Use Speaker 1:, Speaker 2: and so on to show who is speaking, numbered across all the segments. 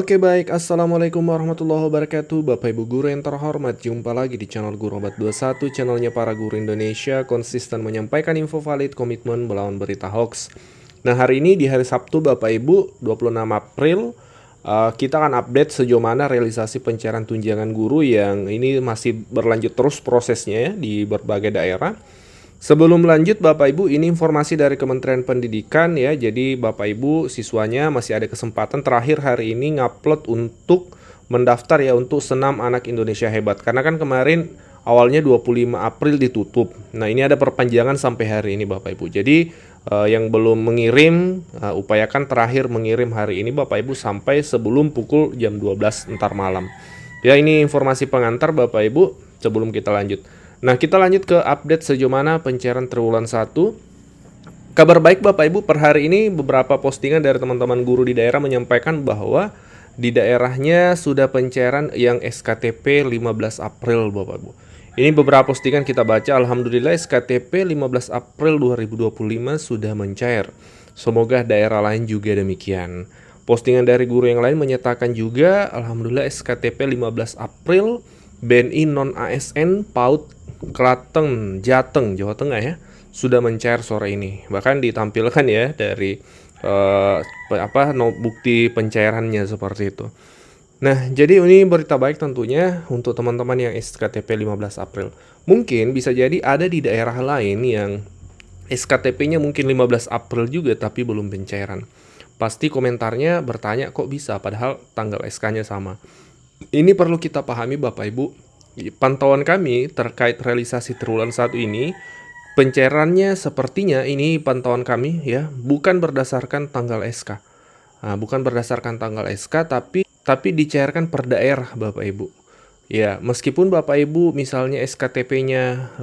Speaker 1: Oke baik, Assalamualaikum warahmatullahi wabarakatuh Bapak Ibu Guru yang terhormat. Jumpa lagi di channel Guru Obat 21, channelnya para guru Indonesia, konsisten menyampaikan info valid, komitmen melawan berita hoax. Nah, hari ini di hari Sabtu Bapak Ibu 26 April, kita akan update sejauh mana realisasi pencairan tunjangan guru yang ini masih berlanjut terus prosesnya ya di berbagai daerah. Sebelum lanjut Bapak Ibu, ini informasi dari Kementerian Pendidikan ya. Jadi Bapak Ibu siswanya masih ada kesempatan terakhir hari ini ngupload untuk mendaftar ya untuk Senam Anak Indonesia Hebat. Karena kan kemarin awalnya 25 April ditutup. Nah, ini ada perpanjangan sampai hari ini Bapak Ibu. Jadi yang belum mengirim upayakan terakhir mengirim hari ini Bapak Ibu sampai sebelum pukul jam 12 ntar malam. Ya, ini informasi pengantar Bapak Ibu sebelum kita lanjut. Nah, kita lanjut ke update sejauh mana pencairan triwulan 1. Kabar baik Bapak Ibu, per hari ini beberapa postingan dari teman-teman guru di daerah menyampaikan bahwa di daerahnya sudah pencairan yang SKTP 15 April Bapak Ibu. Ini beberapa postingan kita baca, alhamdulillah SKTP 15 April 2025 sudah mencair. Semoga daerah lain juga demikian. Postingan dari guru yang lain menyatakan juga, alhamdulillah SKTP 15 April BNI non-ASN PAUD Klaten, Jateng, Jawa Tengah ya, sudah mencair sore ini. Bahkan ditampilkan ya dari bukti pencairannya seperti itu. Nah, jadi ini berita baik tentunya untuk teman-teman yang SKTP 15 April. Mungkin bisa jadi ada di daerah lain yang SKTP-nya mungkin 15 April juga tapi belum pencairan. Pasti komentarnya bertanya kok bisa padahal tanggal SK-nya sama. Ini perlu kita pahami Bapak Ibu. Pantauan kami terkait realisasi triwulan 1 ini, pencairannya sepertinya ini pantauan kami ya, bukan berdasarkan tanggal SK. Nah, bukan berdasarkan tanggal SK tapi dicairkan per daerah Bapak Ibu. Ya, meskipun Bapak Ibu misalnya SKTP-nya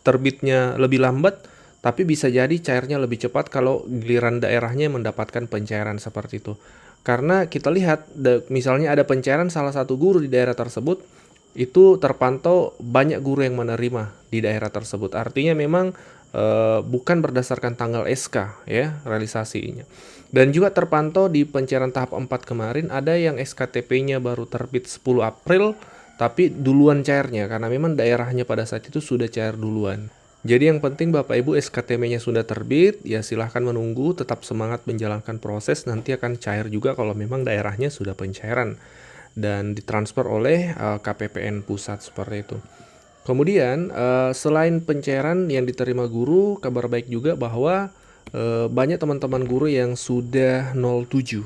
Speaker 1: terbitnya lebih lambat, tapi bisa jadi cairnya lebih cepat kalau giliran daerahnya mendapatkan pencairan seperti itu. Karena kita lihat misalnya ada pencairan salah satu guru di daerah tersebut, itu terpantau banyak guru yang menerima di daerah tersebut. Artinya memang bukan berdasarkan tanggal SK ya realisasinya. Dan juga terpantau di pencairan tahap 4 kemarin ada yang SKTP-nya baru terbit 10 April tapi duluan cairnya karena memang daerahnya pada saat itu sudah cair duluan. Jadi yang penting Bapak Ibu SKTP-nya sudah terbit, ya silahkan menunggu, tetap semangat menjalankan proses, nanti akan cair juga kalau memang daerahnya sudah pencairan dan ditransfer oleh KPPN pusat seperti itu. Kemudian selain pencairan yang diterima guru, kabar baik juga bahwa banyak teman-teman guru yang sudah 07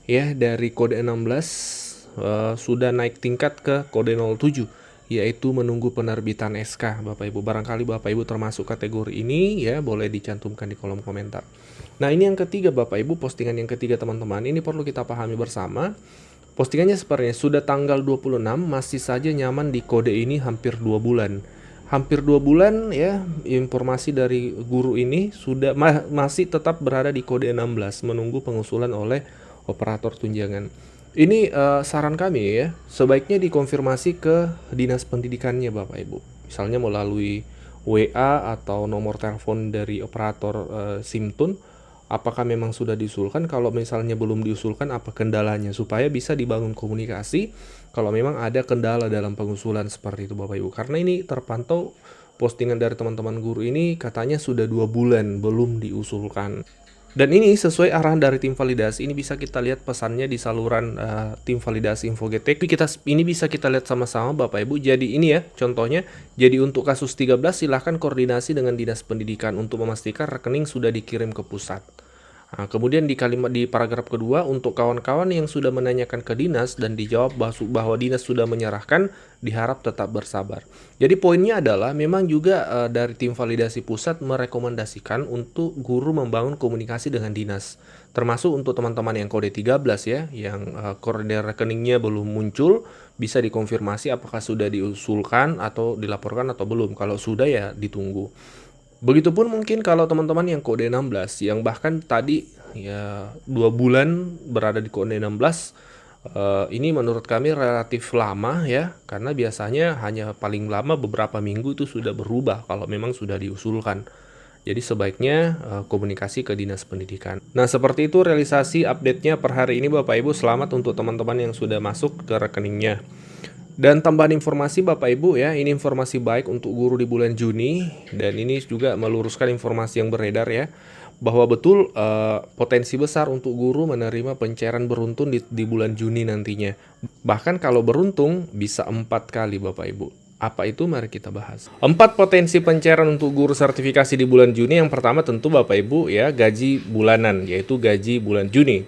Speaker 1: ya dari kode 16 sudah naik tingkat ke kode 07 yaitu menunggu penerbitan SK Bapak Ibu. Barangkali Bapak Ibu termasuk kategori ini ya, boleh dicantumkan di kolom komentar. Nah, ini yang ketiga Bapak Ibu, postingan yang ketiga teman-teman, ini perlu kita pahami bersama. Postingannya sepertinya sudah tanggal 26 masih saja nyaman di kode ini hampir 2 bulan. Hampir 2 bulan ya, informasi dari guru ini sudah masih tetap berada di kode 16 menunggu pengusulan oleh operator tunjangan. Ini saran kami ya, sebaiknya dikonfirmasi ke dinas pendidikannya Bapak Ibu. Misalnya melalui WA atau nomor telepon dari operator SIMTUN, apakah memang sudah diusulkan, kalau misalnya belum diusulkan apa kendalanya, supaya bisa dibangun komunikasi kalau memang ada kendala dalam pengusulan seperti itu Bapak Ibu. Karena ini terpantau postingan dari teman-teman guru ini katanya sudah 2 bulan belum diusulkan. Dan ini sesuai arahan dari tim validasi. Ini bisa kita lihat pesannya di saluran tim validasi InfoGetek. Ini bisa kita lihat sama-sama Bapak Ibu. Jadi ini ya contohnya. Jadi untuk kasus 13 silahkan koordinasi dengan Dinas Pendidikan untuk memastikan rekening sudah dikirim ke pusat. Nah, kemudian di paragraf kedua, untuk kawan-kawan yang sudah menanyakan ke dinas dan dijawab bahwa dinas sudah menyerahkan, diharap tetap bersabar. Jadi poinnya adalah memang juga dari tim validasi pusat merekomendasikan untuk guru membangun komunikasi dengan dinas. Termasuk untuk teman-teman yang kode 13 ya, yang koordinat rekeningnya belum muncul, bisa dikonfirmasi apakah sudah diusulkan atau dilaporkan atau belum. Kalau sudah ya ditunggu. Begitupun mungkin kalau teman-teman yang kode 16 yang bahkan tadi ya 2 bulan berada di kode 16, ini menurut kami relatif lama ya, karena biasanya hanya paling lama beberapa minggu itu sudah berubah kalau memang sudah diusulkan. Jadi sebaiknya komunikasi ke Dinas Pendidikan. Nah, seperti itu realisasi update-nya per hari ini Bapak Ibu. Selamat untuk teman-teman yang sudah masuk ke rekeningnya. Dan tambahan informasi Bapak Ibu ya, ini informasi baik untuk guru di bulan Juni, dan ini juga meluruskan informasi yang beredar ya, bahwa betul potensi besar untuk guru menerima pencairan beruntun di bulan Juni nantinya. Bahkan kalau beruntung bisa 4 kali Bapak Ibu. Apa itu? Mari kita bahas. 4 potensi pencairan untuk guru sertifikasi di bulan Juni. Yang pertama tentu Bapak Ibu ya, gaji bulanan, yaitu gaji bulan Juni.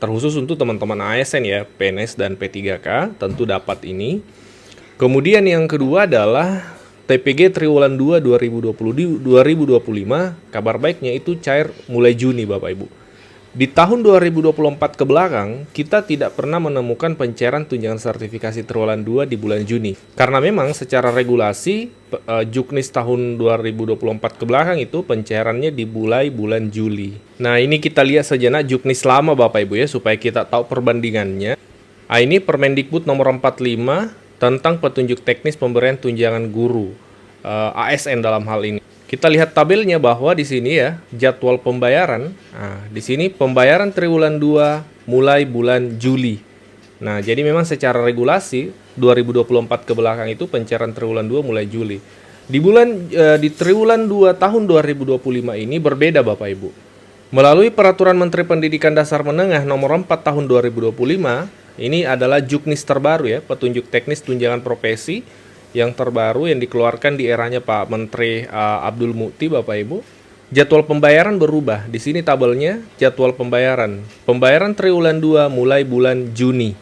Speaker 1: Terkhusus untuk teman-teman ASN ya, PNS dan P3K, tentu dapat ini. Kemudian yang kedua adalah TPG Triwulan 2 2020-2025, kabar baiknya itu cair mulai Juni Bapak Ibu. Di tahun 2024 ke belakang, kita tidak pernah menemukan pencairan tunjangan sertifikasi Triwulan 2 di bulan Juni. Karena memang secara regulasi, Juknis tahun 2024 ke belakang itu pencairannya dimulai bulan Juli. Nah, ini kita lihat sejenak Juknis lama Bapak Ibu ya, supaya kita tahu perbandingannya. Ini Permendikbud nomor 45 tentang petunjuk teknis pemberian tunjangan guru, ASN dalam hal ini. Kita lihat tabelnya bahwa di sini ya, jadwal pembayaran. Nah, di sini pembayaran Triwulan 2 mulai bulan Juli. Nah, jadi memang secara regulasi 2024 ke belakang itu pencairan Triwulan 2 mulai Juli. Di Triwulan 2 tahun 2025 ini berbeda Bapak Ibu. Melalui Peraturan Menteri Pendidikan Dasar Menengah nomor 4 tahun 2025, ini adalah Juknis terbaru ya, petunjuk teknis tunjangan profesi yang terbaru yang dikeluarkan di eranya Pak Menteri Abdul Mukti Bapak Ibu. Jadwal pembayaran berubah. Di sini tabelnya jadwal pembayaran. Pembayaran Triwulan 2 mulai bulan Juni.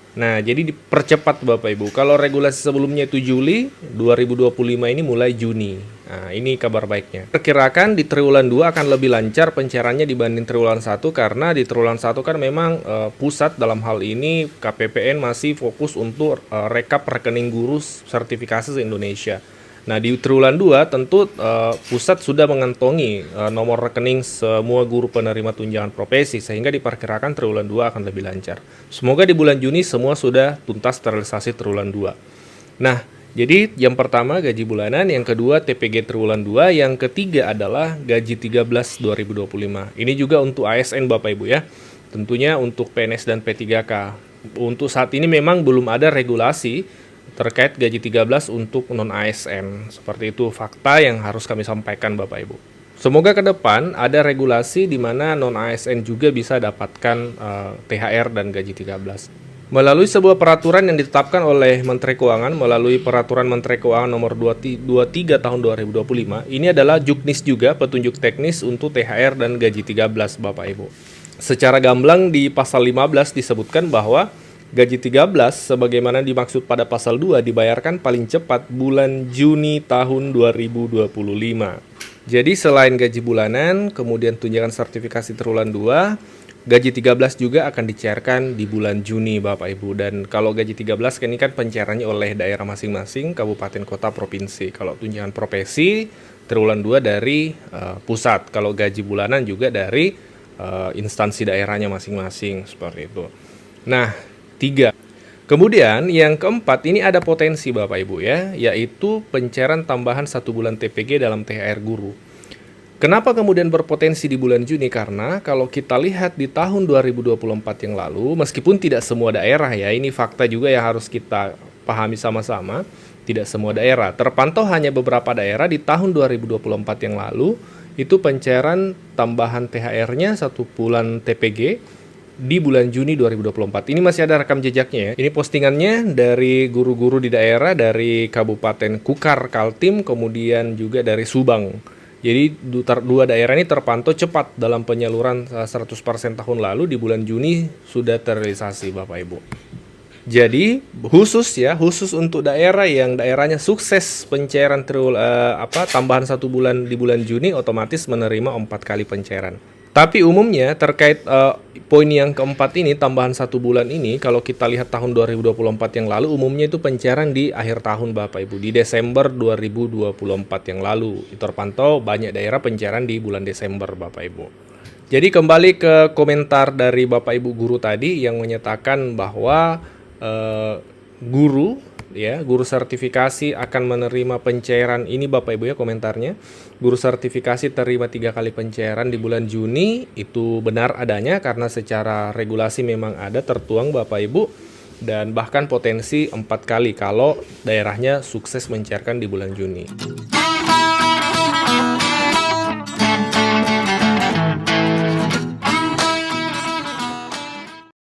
Speaker 1: Nah, jadi dipercepat Bapak Ibu. Kalau regulasi sebelumnya itu Juli, 2025 ini mulai Juni. Nah, ini kabar baiknya. Perkirakan di Triwulan 2 akan lebih lancar pencairannya dibanding Triwulan 1, karena di Triwulan 1 kan memang pusat dalam hal ini KPPN masih fokus untuk rekap rekening guru sertifikasi se-Indonesia. Nah, di Triwulan 2 tentu pusat sudah mengantongi nomor rekening semua guru penerima tunjangan profesi, sehingga diperkirakan Triwulan 2 akan lebih lancar. Semoga di bulan Juni semua sudah tuntas terrealisasi Triwulan 2. Nah, jadi yang pertama gaji bulanan, yang kedua TPG Triwulan 2, yang ketiga adalah gaji 13 2025. Ini juga untuk ASN Bapak Ibu ya. Tentunya untuk PNS dan P3K. Untuk saat ini memang belum ada regulasi terkait gaji 13 untuk non-ASN. Seperti itu fakta yang harus kami sampaikan Bapak Ibu. Semoga ke depan ada regulasi di mana non-ASN juga bisa dapatkan THR dan gaji 13. Melalui sebuah peraturan yang ditetapkan oleh Menteri Keuangan melalui Peraturan Menteri Keuangan nomor 23 tahun 2025, ini adalah Juknis juga petunjuk teknis untuk THR dan gaji 13 Bapak Ibu. Secara gamblang di pasal 15 disebutkan bahwa gaji 13 sebagaimana dimaksud pada pasal 2 dibayarkan paling cepat bulan Juni tahun 2025. Jadi selain gaji bulanan, kemudian tunjangan sertifikasi Triwulan 2, gaji 13 juga akan dicairkan di bulan Juni Bapak Ibu. Dan kalau gaji 13 ini kan pencairannya oleh daerah masing-masing, kabupaten, kota, provinsi. Kalau tunjangan profesi Triwulan 2 dari pusat. Kalau gaji bulanan juga dari instansi daerahnya masing-masing, seperti itu. Nah, 3. Kemudian yang keempat ini ada potensi Bapak Ibu ya, yaitu pencairan tambahan 1 bulan TPG dalam THR guru. Kenapa kemudian berpotensi di bulan Juni? Karena kalau kita lihat di tahun 2024 yang lalu, meskipun tidak semua daerah ya, ini fakta juga yang harus kita pahami sama-sama, tidak semua daerah. Terpantau hanya beberapa daerah di tahun 2024 yang lalu, itu pencairan tambahan THR-nya 1 bulan TPG di bulan Juni 2024. Ini masih ada rekam jejaknya ya. Ini postingannya dari guru-guru di daerah, dari Kabupaten Kukar, Kaltim, kemudian juga dari Subang. Jadi dua daerah ini terpantau cepat dalam penyaluran 100% tahun lalu, di bulan Juni sudah terrealisasi Bapak Ibu. Jadi khusus untuk daerah yang daerahnya sukses pencairan tambahan 1 bulan di bulan Juni, otomatis menerima 4 kali pencairan. Tapi umumnya terkait poin yang keempat ini, tambahan 1 bulan ini, kalau kita lihat tahun 2024 yang lalu, umumnya itu pencairan di akhir tahun Bapak Ibu, di Desember 2024 yang lalu. Itu terpantau banyak daerah pencairan di bulan Desember Bapak Ibu. Jadi kembali ke komentar dari Bapak Ibu guru tadi yang menyatakan bahwa guru ya. Guru sertifikasi akan menerima pencairan ini Bapak Ibu ya komentarnya. Guru sertifikasi terima 3 kali pencairan di bulan Juni, itu benar adanya karena secara regulasi memang ada tertuang Bapak Ibu, dan bahkan potensi 4 kali kalau daerahnya sukses mencairkan di bulan Juni.